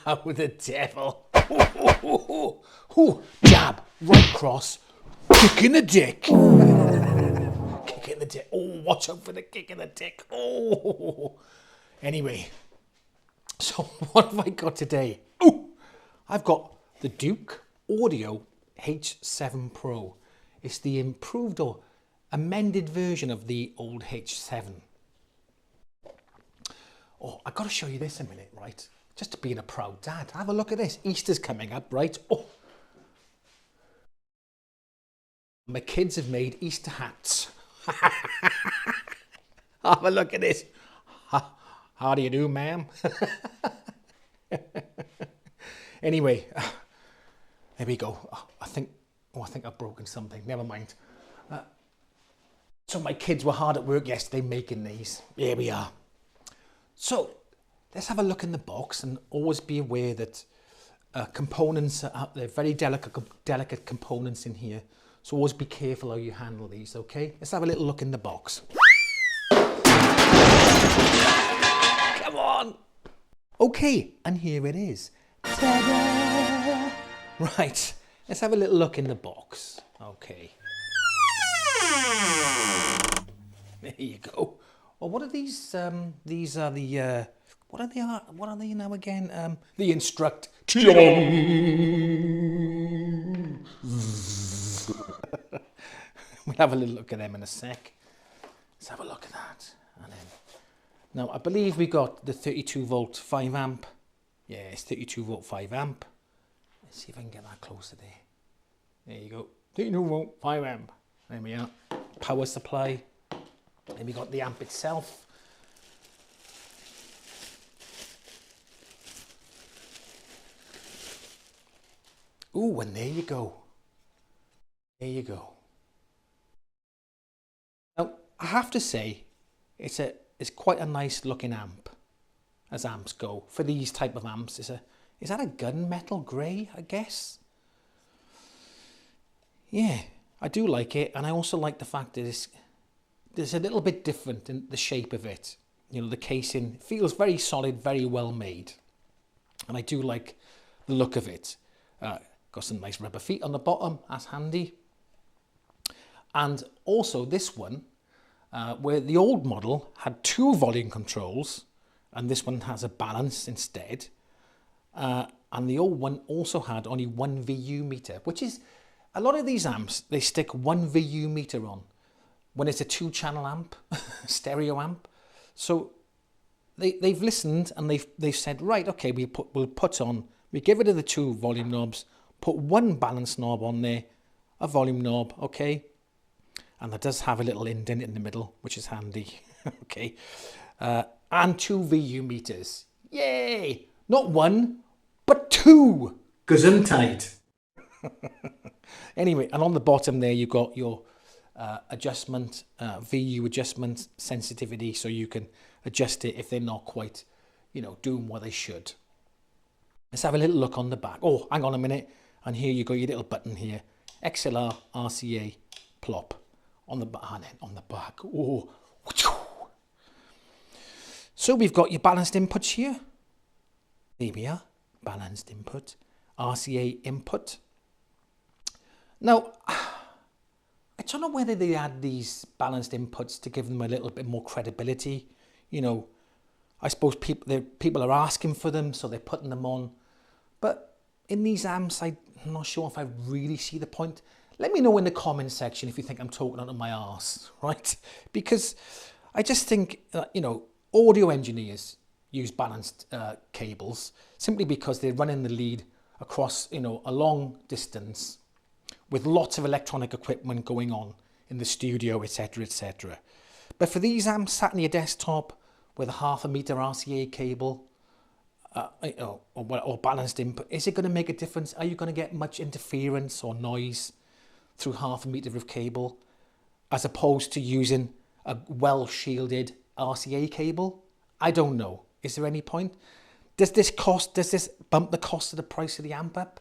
How the devil. Jab, right cross, kick in the dick. Kick in the dick. Oh, watch out for the kick in the dick. Oh. Anyway, so what have I got today? Oh, I've got the Douk Audio H7 Pro. It's the improved or amended version of the old H7. Oh, I've got to show you this a minute, right? Just to being a proud dad. Have a look at this. Easter's coming up, right? Oh. My kids have made Easter hats. Have a look at this. How do you do, ma'am? Anyway, there we go. I think I've broken something. Never mind. So my kids were hard at work yesterday making these. Here we are. So let's have a look in the box and always be aware that components are out there, very delicate components in here. So always be careful how you handle these, okay? Let's have a little look in the box. Come on! Okay, and here it is. Ta-da! Right, let's have a little look in the box. Okay. There you go. Well, what are these? These are the what are they? What are they now again? The instruct. We'll have a little look at them in a sec. Let's have a look at that. And then, now I believe we got the 32 volt 5 amp. Yeah, it's 32 volt 5 amp. Let's see if I can get that closer there. There you go. 32 volt 5 amp. There we are. Power supply. Then we got the amp itself. Ooh, and there you go. There you go. Now, I have to say, it's quite a nice looking amp, as amps go. For these type of amps, is that a gunmetal grey, I guess? Yeah, I do like it, and I also like the fact that it's a little bit different in the shape of it. You know, the casing feels very solid, very well made, and I do like the look of it. Got some nice rubber feet on the bottom, that's handy. And also this one, where the old model had 2 volume controls, and this one has a balance instead. And the old one also had only 1 VU meter, which is, a lot of these amps, they stick 1 VU meter on when it's a 2-channel amp, stereo amp. So they've listened and they've said, right, okay, we get rid of the 2 volume knobs, put 1 balance knob on there, a volume knob, okay? And that does have a little indent in the middle, which is handy, okay? And 2 VU meters. Yay! Not 1, but 2! Gesundheit. Anyway, and on the bottom there, you've got your adjustment, VU adjustment sensitivity, so you can adjust it if they're not quite, you know, doing what they should. Let's have a little look on the back. Oh, hang on a minute. And here you got your little button here. XLR, RCA, plop. On the back, and then on the back. Oh. So we've got your balanced inputs here. There we are. Balanced input. RCA input. Now, I don't know whether they add these balanced inputs to give them a little bit more credibility. You know, I suppose people are asking for them, so they're putting them on. But in these amps, I'm not sure if I really see the point. Let me know in the comment section if you think I'm talking out of my arse, right? Because I just think, you know, audio engineers use balanced cables simply because they're running the lead across, you know, a long distance with lots of electronic equipment going on in the studio, etc., etc. But for these amps sat on your desktop with a 0.5 meter RCA cable, or balanced input, is it going to make a difference? Are you going to get much interference or noise through 0.5 meter of cable, as opposed to using a well-shielded RCA cable? I don't know. Is there any point? Does this bump the cost of the price of the amp up?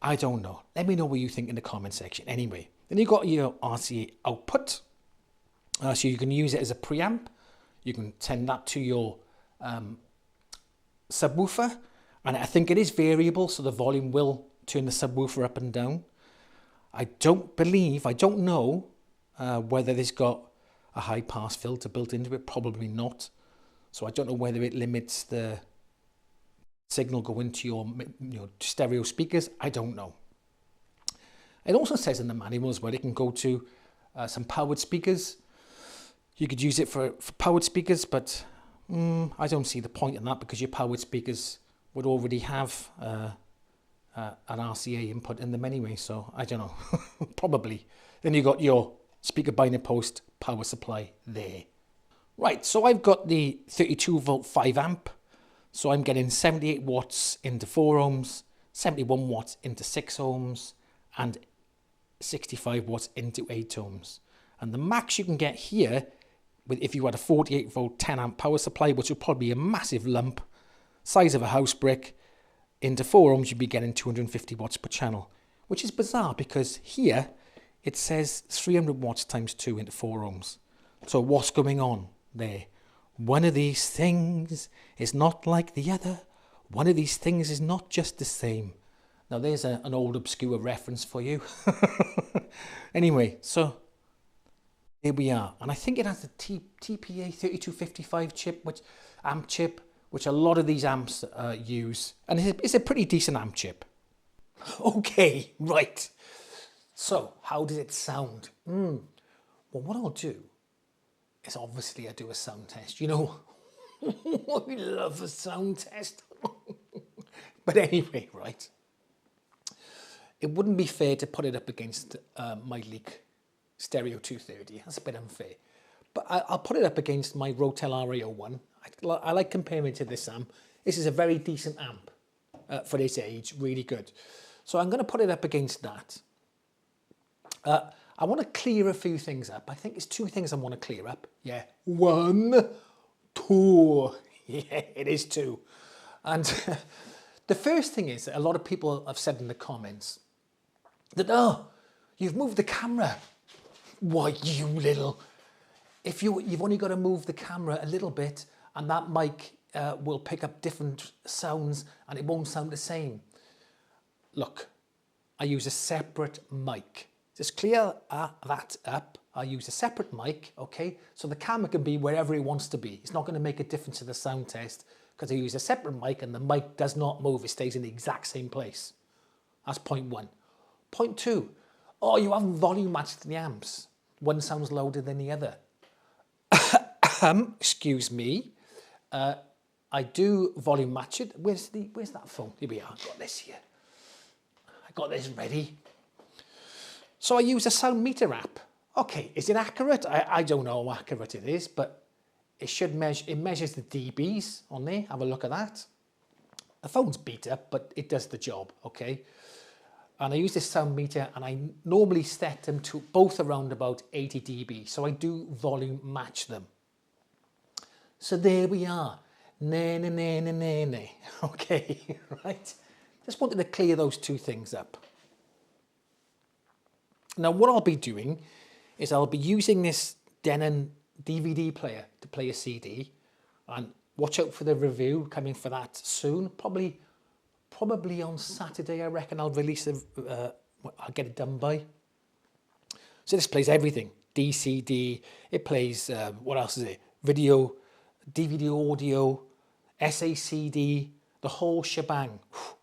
I don't know. Let me know what you think in the comment section. Anyway, then you've got your RCA output. So you can use it as a preamp. You can send that to your subwoofer, and I think it is variable, so the volume will turn the subwoofer up and down. I don't know whether it's got a high pass filter built into it, probably not. So I don't know whether it limits the signal going to your stereo speakers. I don't know. It also says in the manual as well, it can go to some powered speakers. You could use it for powered speakers, but I don't see the point in that because your powered speakers would already have an RCA input in them anyway. So I don't know, probably. Then you got your speaker binder post power supply there. Right, so I've got the 32 volt 5 amp. So I'm getting 78 watts into 4 ohms, 71 watts into 6 ohms, and 65 watts into 8 ohms. And the max you can get here, if you had a 48 volt 10 amp power supply, which would probably be a massive lump, size of a house brick, into 4 ohms you'd be getting 250 watts per channel, which is bizarre because here it says 300 watts times 2 into 4 ohms. So what's going on there? One of these things is not like the other. One of these things is not just the same. Now there's an old obscure reference for you. Anyway, so here we are. And I think it has the TPA 3255 chip, amp chip, which a lot of these amps use. And it's a pretty decent amp chip. Okay, right. So how does it sound? Well, what I'll do is obviously I do a sound test. You know, we love a sound test. But anyway, right. It wouldn't be fair to put it up against my Leak Stereo 230. That's a bit unfair. But I'll put it up against my Rotel RA01. I like comparing it to this amp. This is a very decent amp for its age, really good. So I'm going to put it up against that. I want to clear a few things up. I think it's 2 things I want to clear up. Yeah, 1, 2. Yeah, it is 2. And the first thing is that a lot of people have said in the comments that, oh, you've moved the camera. Why, you little... You've only got to move the camera a little bit and that mic will pick up different sounds and it won't sound the same. Look, I use a separate mic. Just clear that up. I use a separate mic, okay? So the camera can be wherever it wants to be. It's not going to make a difference to the sound test because I use a separate mic and the mic does not move. It stays in the exact same place. That's point 1. Point 2, oh, you haven't volume matched the amps. One sounds louder than the other. Excuse me. I do volume match it. Where's that phone? Here we are. I've got this here. I got this ready. So I use a sound meter app. Okay, is it accurate? I don't know how accurate it is, but it should measure. It measures the dBs on there. Have a look at that. The phone's beat up, but it does the job. Okay. And I use this sound meter, and I normally set them to both around about 80 dB. So I do volume match them. So there we are. Nay, nay, nay, nay, nay, nay. Okay, right. Just wanted to clear those 2 things up. Now what I'll be doing is I'll be using this Denon DVD player to play a CD, and watch out for the review coming for that soon. Probably on Saturday, I reckon I'll release I'll get it done by. So this plays everything. DCD, it plays, what else is it? Video, DVD audio, SACD, the whole shebang.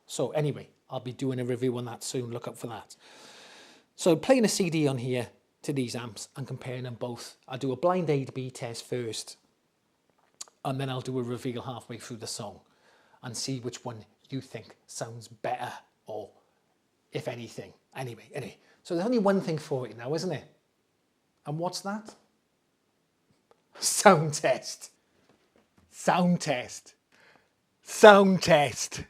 So anyway, I'll be doing a review on that soon. Look up for that. So playing a CD on here to these amps and comparing them both. I'll do a blind A/B test first, and then I'll do a reveal halfway through the song and see which one you think sounds better, or if anything. Anyway, so there's only one thing for it now, isn't it? And what's that? Sound test. Sound test. Sound test.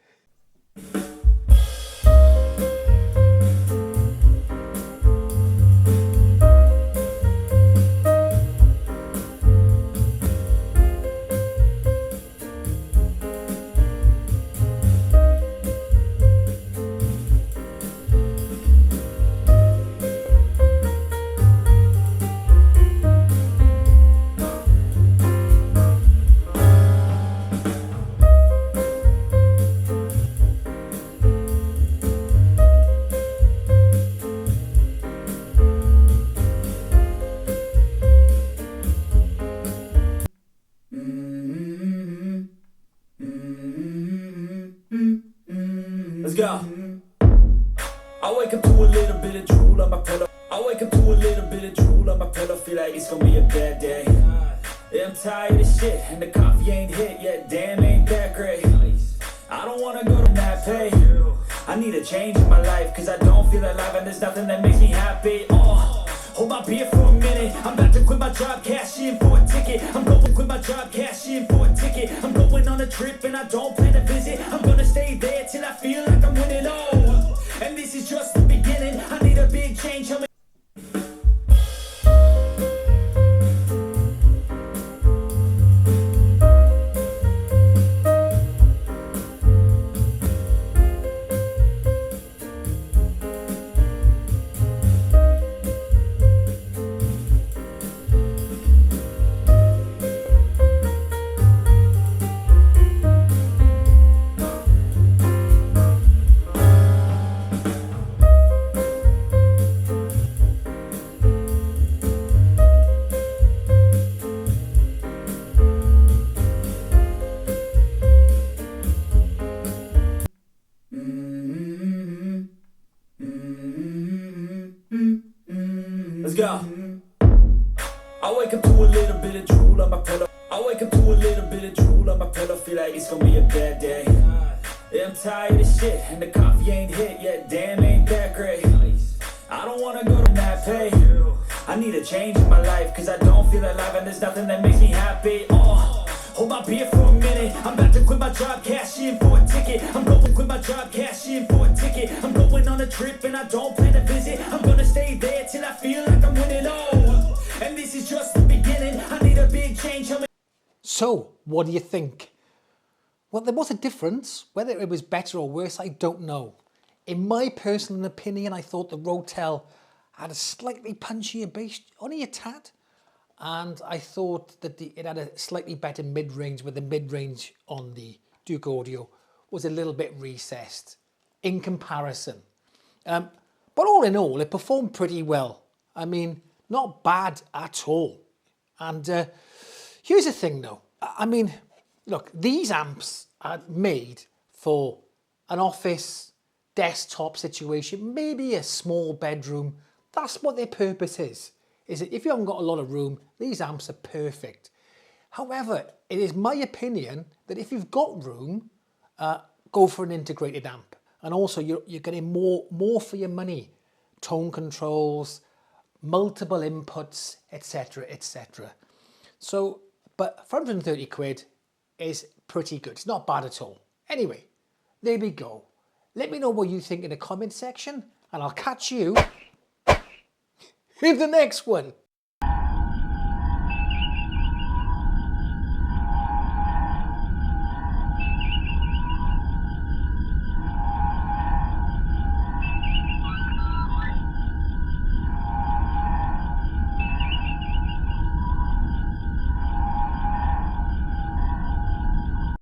Let's go. I wake up to a little bit of drool on my pillow. I wake up to a little bit of drool on my pillow. Feel like it's gonna be a bad day. Yeah, I'm tired of shit and the coffee ain't hit yet. Damn, ain't that great. I don't wanna go to that pay. I need a change in my life, cause I don't feel alive and there's nothing that makes me happy. Hold my beer for a minute. I'm about to quit my job, cash in for a ticket. I'm going to quit my job, cash in for a ticket. I'm going on a trip and I don't plan to visit. I'm gonna stay there till I feel like I'm winning. Oh, and this is just the beginning. I need a big change. Let's go. I wake up to a little bit of drool on my pillow. I wake up to a little bit of drool on my pillow. Feel like it's gonna be a bad day. Yeah, I'm tired of shit and the coffee ain't hit yet. Damn, ain't that great. I don't wanna go to that pay. I need a change in my life, cause I don't feel alive and there's nothing that makes me happy. Hold my beer for a minute. I'm about to quit my job, cash in for a ticket. I'm going to quit my job, cash in for a ticket. I'm going on a trip and I don't plan to visit. I'm gonna stay there till I feel like I'm winning. Oh, and this is just the beginning. I need a big change. So, what do you think? Well, there was a difference. Whether it was better or worse, I don't know. In my personal opinion, I thought the Rotel had a slightly punchier bass, only a tad. And I thought that it had a slightly better mid-range, where the mid-range on the Douk Audio was a little bit recessed in comparison. But all in all, it performed pretty well. I mean, not bad at all. And here's the thing though. I mean, look, these amps are made for an office, desktop situation, maybe a small bedroom. That's what their purpose is that if you haven't got a lot of room, these amps are perfect. However, it is my opinion that if you've got room, go for an integrated amp. And also you're getting more for your money. Tone controls, multiple inputs, etc, etc. So, but for 130 quid is pretty good. It's not bad at all. Anyway, there we go. Let me know what you think in the comment section, and I'll catch you in the next one.